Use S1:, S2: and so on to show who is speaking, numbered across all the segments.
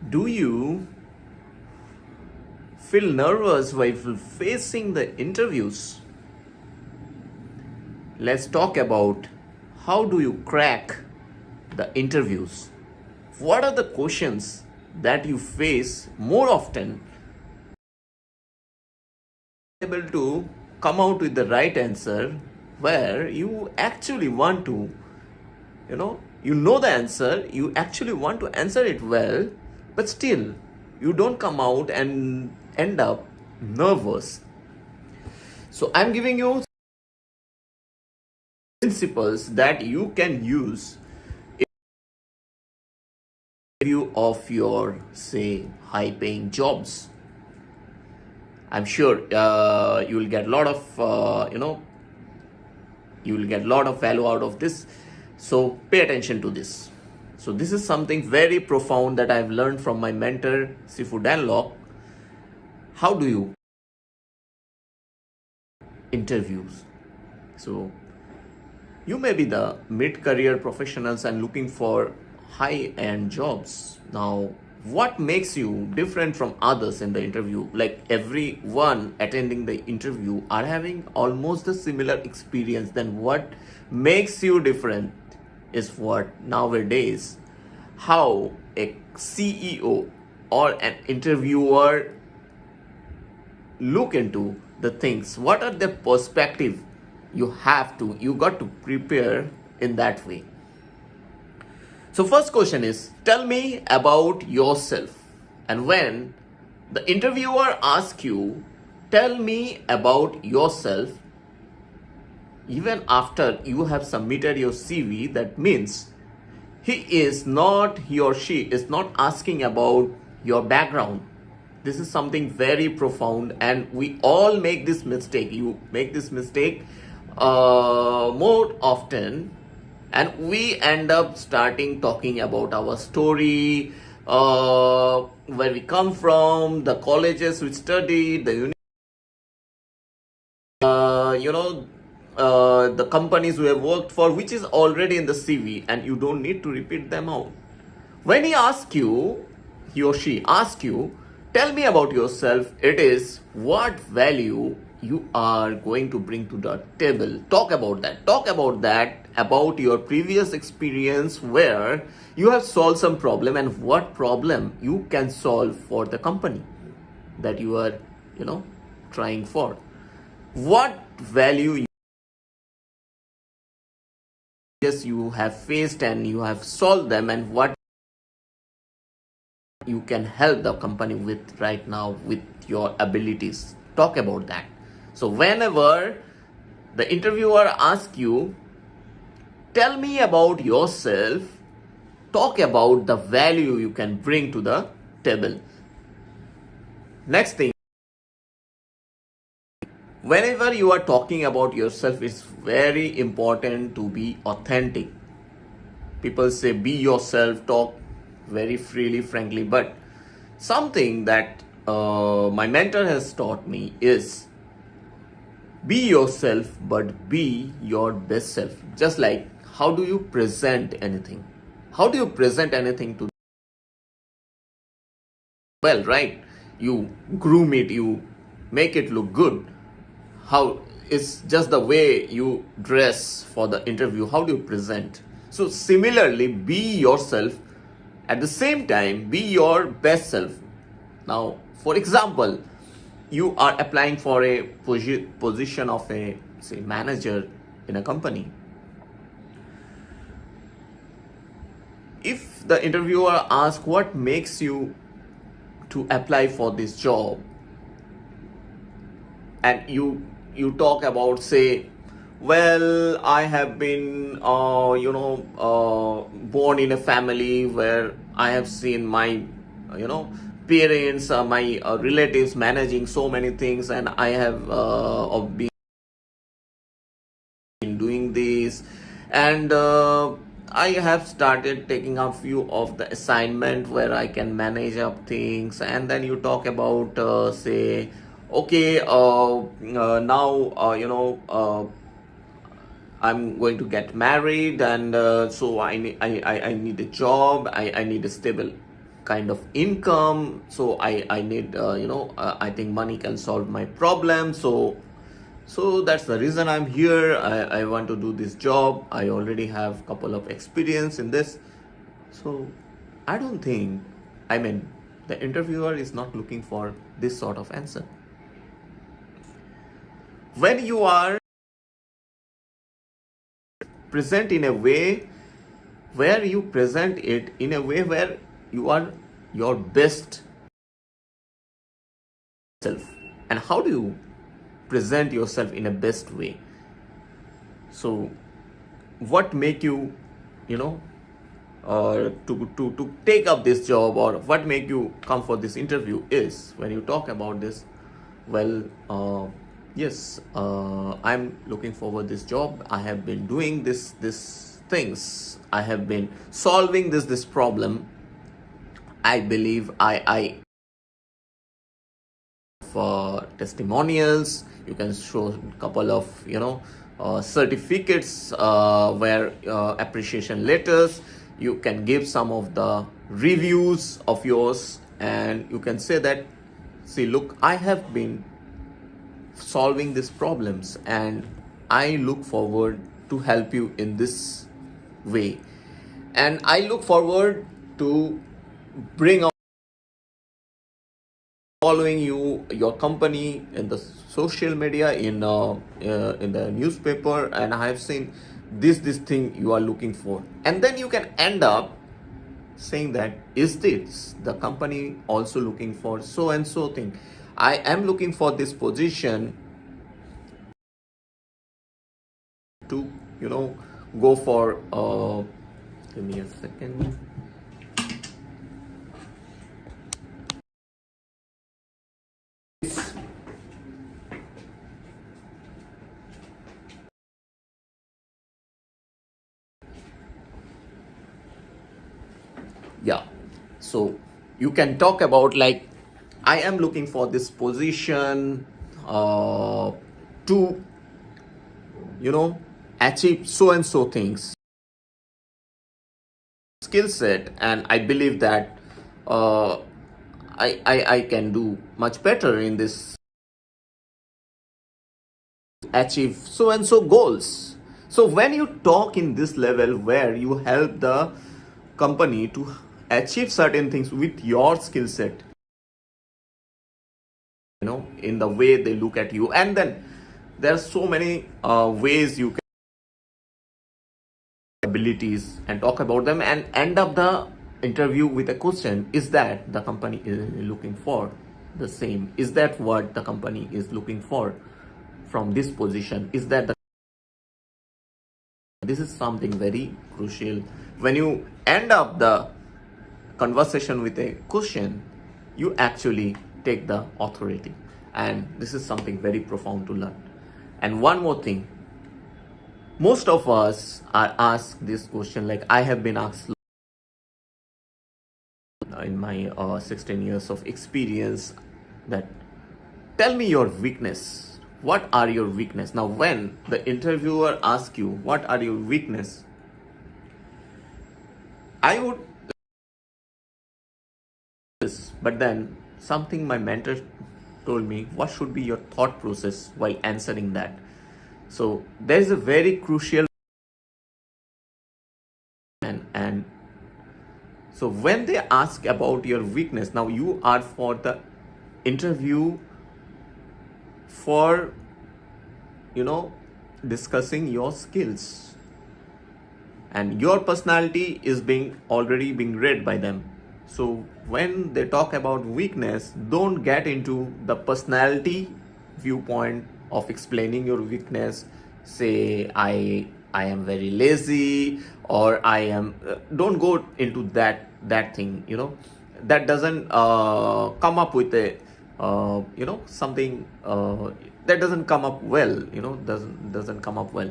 S1: Do you feel nervous while facing the interviews? Let's talk about how do you crack the interviews? What are the questions that you face more often? Able to come out with the right answer where you actually want to, you know the answer, you actually want to answer it well, but still you don't come out and end up nervous. So I'm giving you principles that you can use in view of your, say, high paying jobs. I'm sure you will get a lot of you will get a lot of value out of this. So pay attention to this. So this is something very profound that I've learned from my mentor, Sifu Danlock. How do you interviews? So you may be the mid-career professionals and looking for high-end jobs. Now, what makes you different from others in the interview? Like everyone attending the interview are having almost a similar experience. Then what makes you different is what nowadays how a CEO or an interviewer look into the things. What are their perspective? You got to prepare in that way. So first question is, tell me about yourself. And when the interviewer asks you, tell me about yourself, even after you have submitted your CV, that means he or she is not asking about your background. This is something very profound, and we all make this mistake. You make this mistake more often, and we end up starting talking about our story, where we come from, the colleges we studied, the the companies we have worked for, which is already in the CV, and you don't need to repeat them out. When he or she asks you, tell me about yourself, it is what value you are going to bring to the table. Talk about that, about your previous experience where you have solved some problem and what problem you can solve for the company that you are, trying for. What value you have faced and you have solved them, and what you can help the company with right now with your abilities. Talk about that. So whenever the interviewer asks you, tell me about yourself, talk about the value you can bring to the table. Next thing, whenever you are talking about yourself, it's very important to be authentic. People say be yourself, talk very freely, frankly, but something that my mentor has taught me is be yourself, but be your best self. Just like how do you present anything? How do you present anything to well, right? You groom it, you make it look good. How is just the way you dress for the interview? How do you present? So similarly, be yourself. At the same time, be your best self. Now, for example, you are applying for a position of a, say, manager in a company. If the interviewer asks what makes you to apply for this job, and you talk about, say, well, I have been born in a family where I have seen my parents, my relatives managing so many things, and I have been doing this, and I have started taking a few of the assignment where I can manage up things. And then you talk about say, okay, now I'm going to get married, and so I need a job, I need a stable kind of income, so I need I think money can solve my problem, so that's the reason I'm here. I want to do this job. I already have a couple of experience in this. So I don't think, I mean, the interviewer is not looking for this sort of answer. When you are present in a way where you present it in a way where you are your best self, and how do you present yourself in a best way? So what make you, to take up this job, or what make you come for this interview is, when you talk about this, well, yes, I'm looking forward this job. I have been doing this things. I have been solving this problem. I believe I for testimonials. You can show a couple of certificates, where appreciation letters. You can give some of the reviews of yours, and you can say that, see, look, I have been solving these problems, and I look forward to help you in this way, and I look forward to bring out following your company in the social media, in the newspaper, and I have seen this thing you are looking for. And then you can end up saying that, is this the company also looking for so and so thing? I am looking for this position to go for give me a second. Yeah, so you can talk about, like, I am looking for this position to achieve so and so things, skill set, and I believe that I can do much better in this, achieve so and so goals. So when you talk in this level where you help the company to achieve certain things with your skill set, in the way they look at you, and then there are so many ways you can abilities and talk about them, and end up the interview with a question, is that the company is looking for the same? Is that what the company is looking for from this position? Is that this is something very crucial. When you end up the conversation with a question, you actually take the authority, and this is something very profound to learn. And one more thing, most of us are asked this question, like I have been asked in my 16 years of experience, that tell me your weakness. What are your weakness? Now when the interviewer asks you what are your weakness, I would, but then something my mentor told me, what should be your thought process while answering that? So there is a very crucial, and so when they ask about your weakness, now you are for the interview for discussing your skills, and your personality is already being read by them. So when they talk about weakness, don't get into the personality viewpoint of explaining your weakness. Say I am very lazy, or I am don't go into that thing, that doesn't come up with a something that doesn't come up well, doesn't come up well.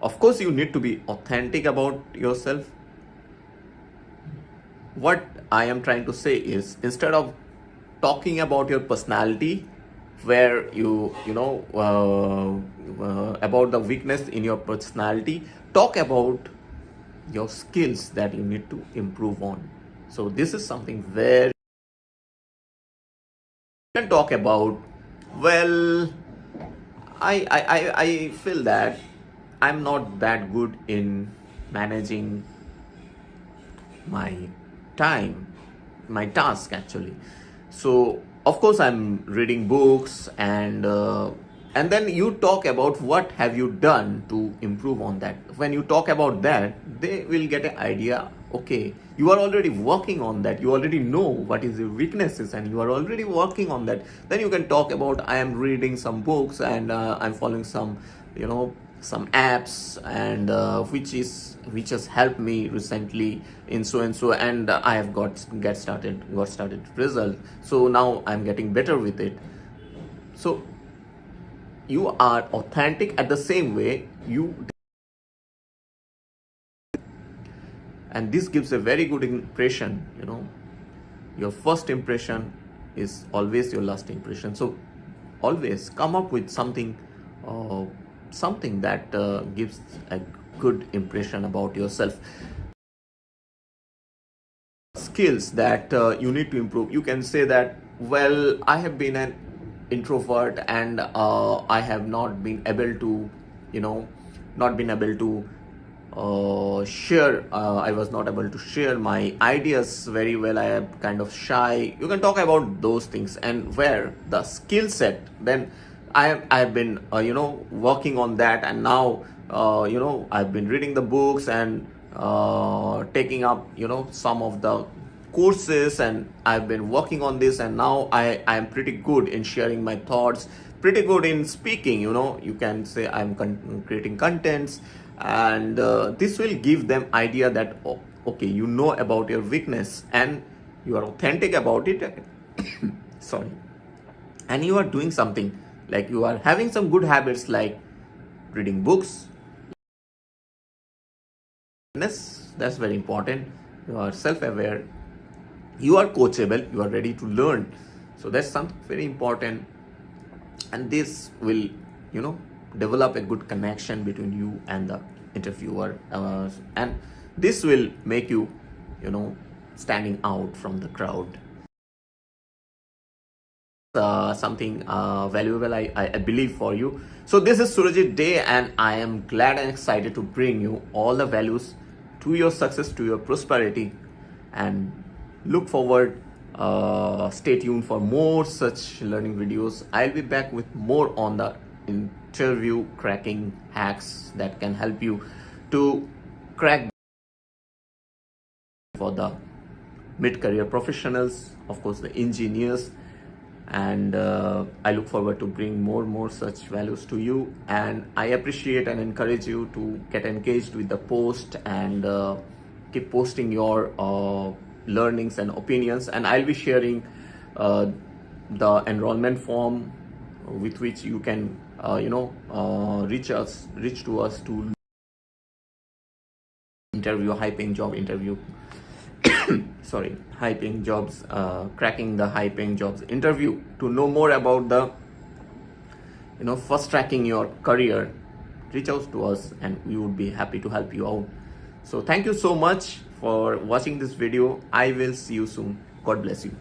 S1: Of course you need to be authentic about yourself. What I am trying to say is, instead of talking about your personality, where you about the weakness in your personality, talk about your skills that you need to improve on. So this is something very can talk about. Well, I feel that I'm not that good in managing my time, my task actually. So of course I'm reading books, and then you talk about what have you done to improve on that. When you talk about that, they will get an idea. Okay, you are already working on that. You already know what is your weaknesses, and you are already working on that. Then you can talk about I am reading some books, and I'm following some, some apps, and which has helped me recently in so and so, and I have got started result. So now I'm getting better with it. So you are authentic at the same way and this gives a very good impression. Your first impression is always your last impression. So always come up with something that gives a good impression about yourself. Skills that you need to improve. You can say that, well, I have been an introvert, and I have not been able to share. I was not able to share my ideas very well. I am kind of shy. You can talk about those things, and where the skill set. Then I've been working on that, and now I've been reading the books and taking up some of the courses, and I've been working on this, and now I am pretty good in sharing my thoughts, pretty good in speaking. You can say I'm creating contents, and this will give them idea that, oh, okay, you know about your weakness and you are authentic about it. Sorry. And you are doing something, like you are having some good habits like reading books. That's very important. You are self-aware, you are coachable, you are ready to learn. So that's something very important, and this will develop a good connection between you and the interviewer, and this will make you standing out from the crowd. Something valuable, I believe, for you. So this is Surajit Dey, and I am glad and excited to bring you all the values to your success, to your prosperity, and look forward. Stay tuned for more such learning videos. I'll be back with more on the interview cracking hacks that can help you to crack for the mid-career professionals, of course the engineers, and I look forward to bring more such values to you. And I appreciate and encourage you to get engaged with the post, and keep posting your learnings and opinions, and I'll be sharing the enrollment form with which you can reach to us to interview, high paying job interview. Sorry, high paying jobs, cracking the high paying jobs interview. To know more about the fast tracking your career, reach out to us and we would be happy to help you out. So thank you so much for watching this video. I will see you soon. God bless you.